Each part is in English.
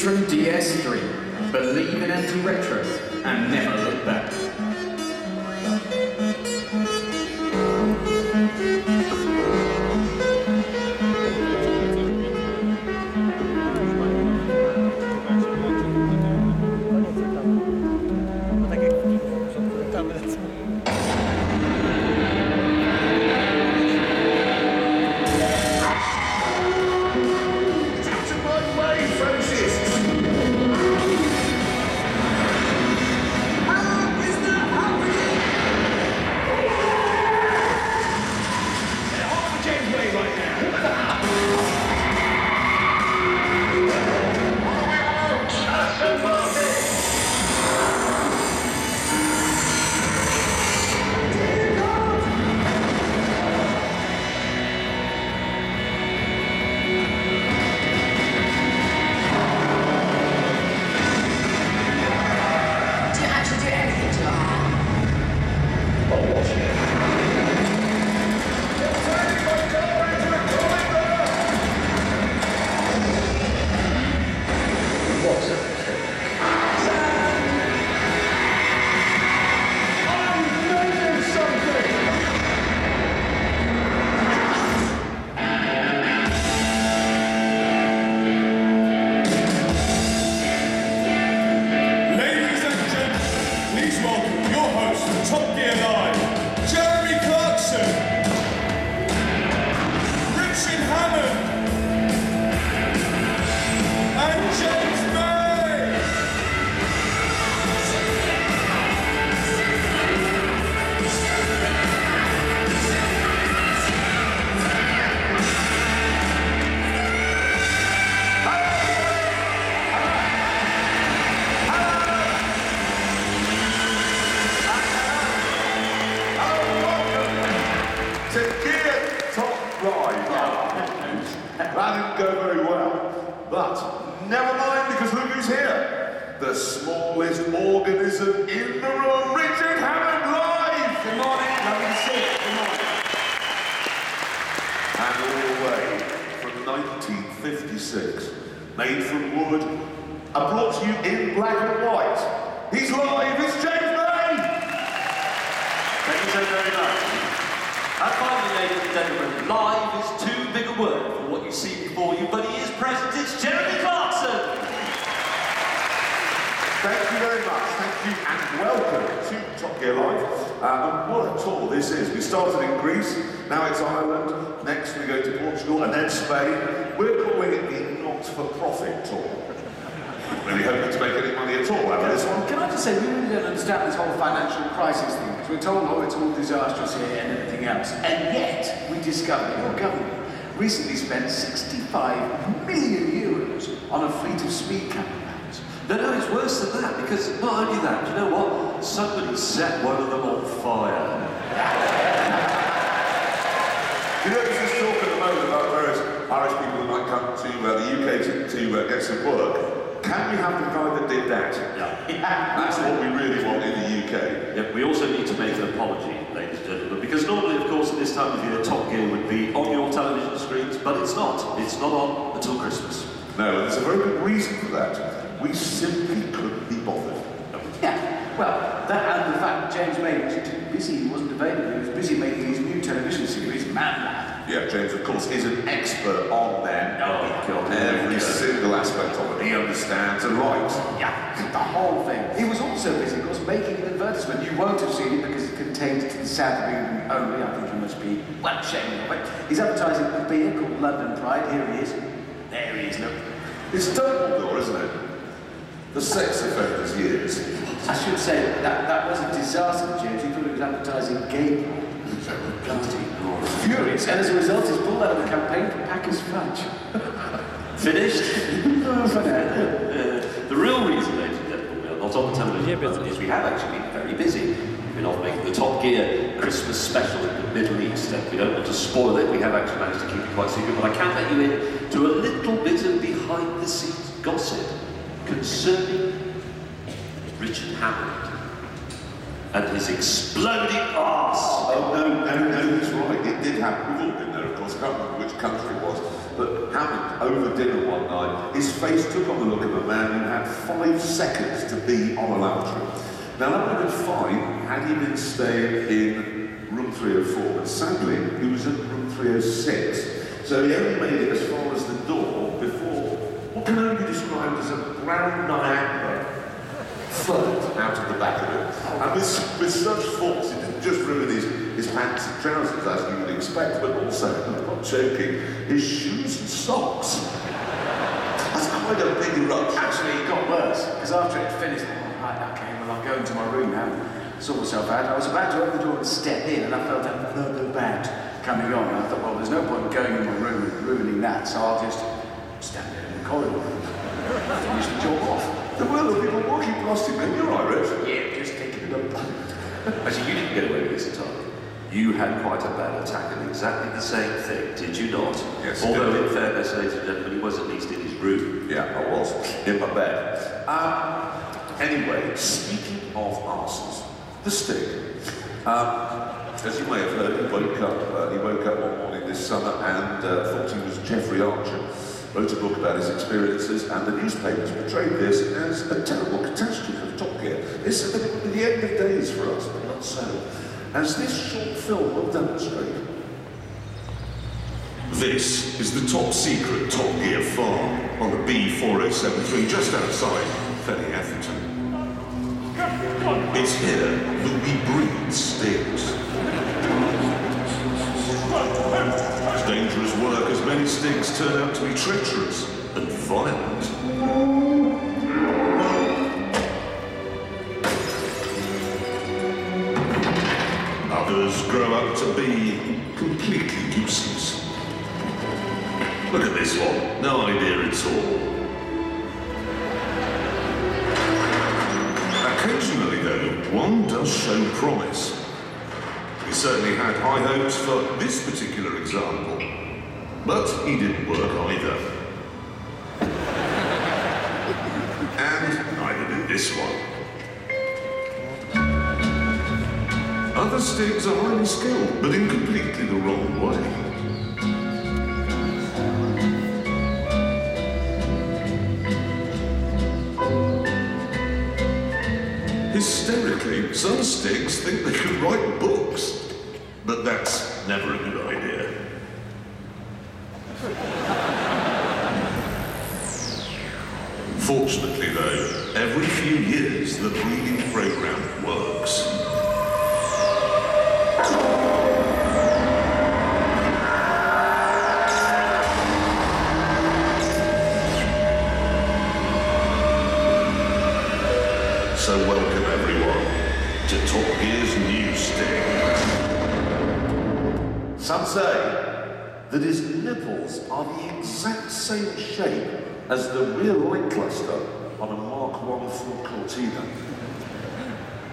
from DS3. Believe in anti-retro and never look back. That didn't go very well. But never mind, because look who's here. The smallest organism in the room, Richard Hammond live! Good morning, lovely to see you. Good morning. And all the way from 1956, made from wood, and brought to you in black and white. He's live, it's James May! Thank you so very much. And finally, ladies and gentlemen, live is too big a word for what you see before you, but he is present, it's Jeremy Clarkson! Thank you very much, thank you, and welcome to Top Gear Live. And what a tour this is. We started in Greece, now it's Ireland, next we go to Portugal, and then Spain. We're calling it the not-for-profit tour. Really hoping to make any money at all out of this one. Can I just say, we really don't understand this whole financial crisis thing, because we're told, oh, it's all disastrous here and everything else. And yet, we discovered your government recently spent 65 million euros on a fleet of speed caravans. No, it's worse than that, because not only that, you know what? Somebody set one of them on fire. You know, there's this talk at the moment about various Irish people who might come to the UK to get some work. Can we have the guy that did that? Yeah. That's what we really want in the UK. Yeah, we also need to make an apology, ladies and gentlemen, because normally, of course, at this time of year, Top Gear would be on your television screens, but it's not. It's not on until Christmas. No, and there's a very good reason for that. We simply couldn't be bothered. Yeah, well, that and the fact that James May was too busy, he wasn't available, he was busy making his new television series, Man Lab. Yeah, James, of course, is an expert on them. Oh, God. Every single aspect of it, he understands and writes. Yeah, the whole thing. He was also busy, of course, making an advertisement. You won't have seen it because it contains sad reading only. I think you must be well ashamed of it. He's advertising a beer called London Pride. Here he is. There he is, look. It's Dumbledore, isn't it? The sex offenders years. I should say that was a disaster, James. He thought he was advertising gay porn. Furious, and as a result, he's pulled out of the campaign for Packers Fudge. Finished? For now. The real reason, ladies and gentlemen, we are not on the television at the moment is we have actually been very busy. We've been off making the Top Gear Christmas special in the Middle East, and we don't want to spoil it. We have actually managed to keep it quite secret, but I can let you in to a little bit of behind-the-scenes gossip concerning Richard Hammond and his exploding arse. Oh, no, he's right. It did happen. We've all been there, of course. I can't remember which country it was. But that happened over dinner one night. His face took on the look of a man who had 5 seconds to be on a lavatory. Now, that would have been fine had he been staying in room 304, but sadly, he was in room 306. So he only made it as far as the door before what can only be described as a brown Niagara float out of the back of it. And with such force, it didn't just ruin his pants and trousers, as you would expect, but also, I'm not joking, his shoes and socks. That's quite a big eruption. Actually, it got worse, because after it finished, right, okay, well, I'll go into my room now and sort myself out. I was about to open the door and step in, and I felt another bad coming on. And I thought, well, there's no point going in my room and ruining that, so I'll just stand there in the corridor and finish the job off. There were the people walking past him, and you're Irish. Yeah, just taking it up. Actually, you didn't get away with this entirely. You had quite a bad attack and exactly the same thing, did you not? Yes. Although, in fairness, ladies and gentlemen, he was at least in his room. Yeah, I was. In my bed. Anyway, speaking of arses, the Sting. As you may have heard, he woke up one morning this summer and thought he was Jeffrey Archer. Wrote a book about his experiences, and the newspapers portrayed this as a terrible catastrophe of Top Gear. It's the end of days for us, but not so, as this short film will demonstrate. This is the top secret Top Gear farm on the B4073 just outside Fenny Atherton. It's here that we breed Stings. It's dangerous work as many Stings turn out to be treacherous and violent. Others grow up to be completely useless. Look at this one, no idea at all. Occasionally, though, one does show promise. We certainly had high hopes for this particular example, but he didn't work either. And neither did this one. Other Stings are highly skilled, but in completely the wrong way. Hysterically, some Stings think they can write books, but that's never a good idea. Fortunately, though, every few years the breeding program works. So welcome everyone to Top Gear's new Sting. Some say that his nipples are the exact same shape as the rear light cluster on a Mark I Ford Cortina.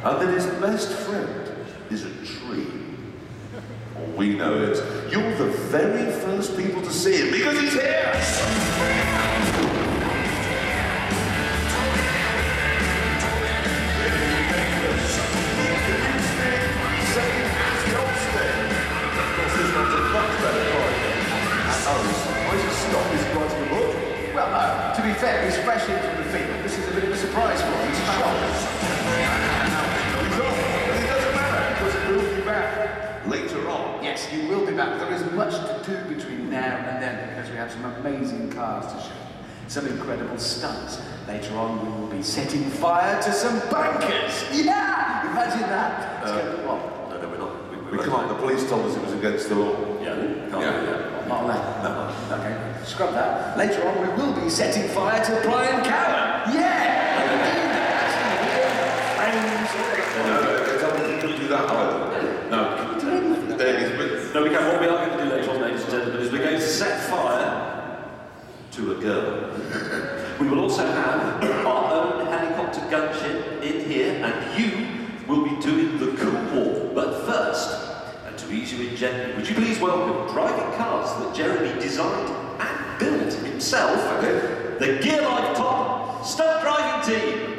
And that his best friend is a tree. All we know is you're the very first people to see him because he's here! Well, no, to be fair, he's fresh in from the field. This is a bit of a surprise for him. He's shocked. He's off, but it doesn't matter because we'll be back later on. Yes, you will be back. There is much to do between now and then because we have some amazing cars to show. Some incredible stunts. Later on, we will be setting fire to some bunkers. Yeah! Imagine that. Let's go to what? No, we're not. We can't. The police told us it was against the law. Yeah, can't do that. Not allowed. No. Okay, scrub that. Later on, we will be setting fire to Brian Cowan. Yeah! They couldn't do that either. No. No, we can. What we are going to do later on, ladies and gentlemen, is we're going to set fire to a girl. We will also have our own helicopter gunship in here, and you will be doing the cool wall. But first, and to ease you in gently, would you please welcome driving cars that Jeremy designed and built himself, the Gear Life Top Stunt Driving Team.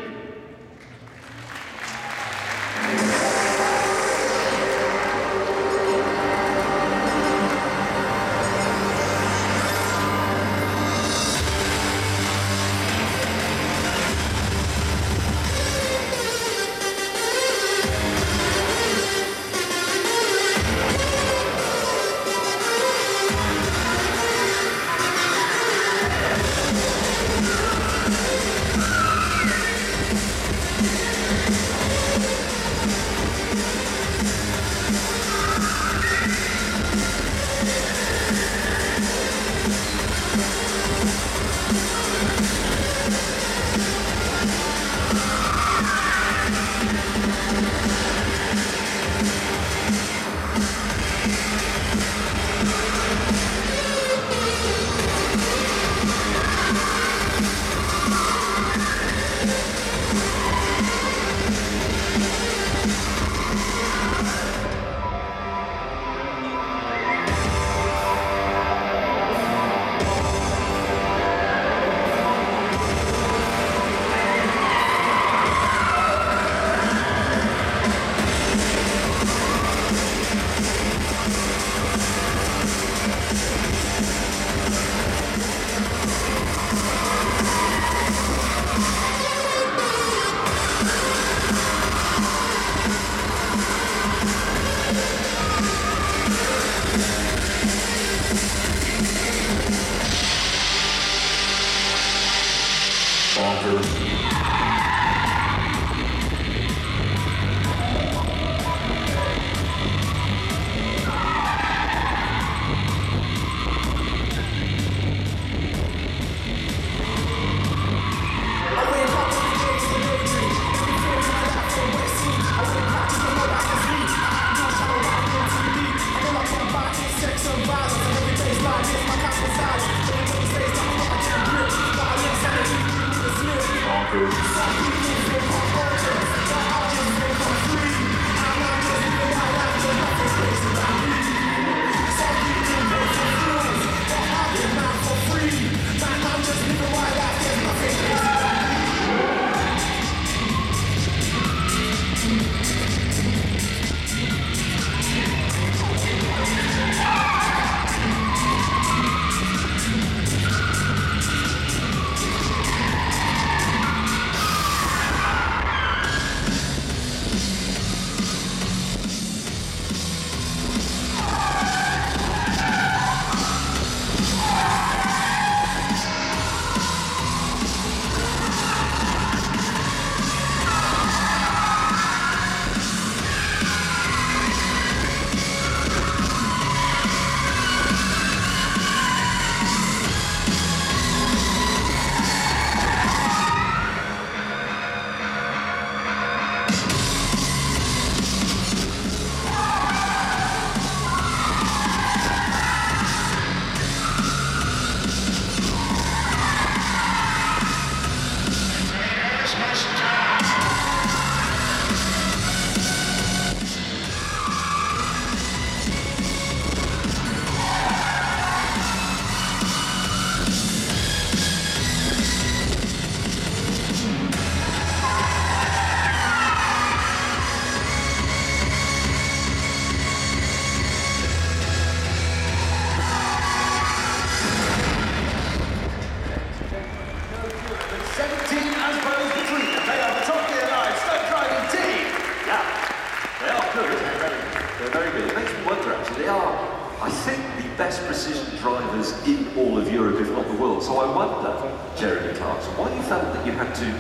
They're very good. It makes me wonder, actually, they are, I think, the best precision drivers in all of Europe, if not the world. So I wonder, Jeremy Clarkson, why you felt that you had to,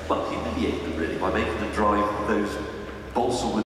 well, humiliate them, really, by making them drive those balsa wood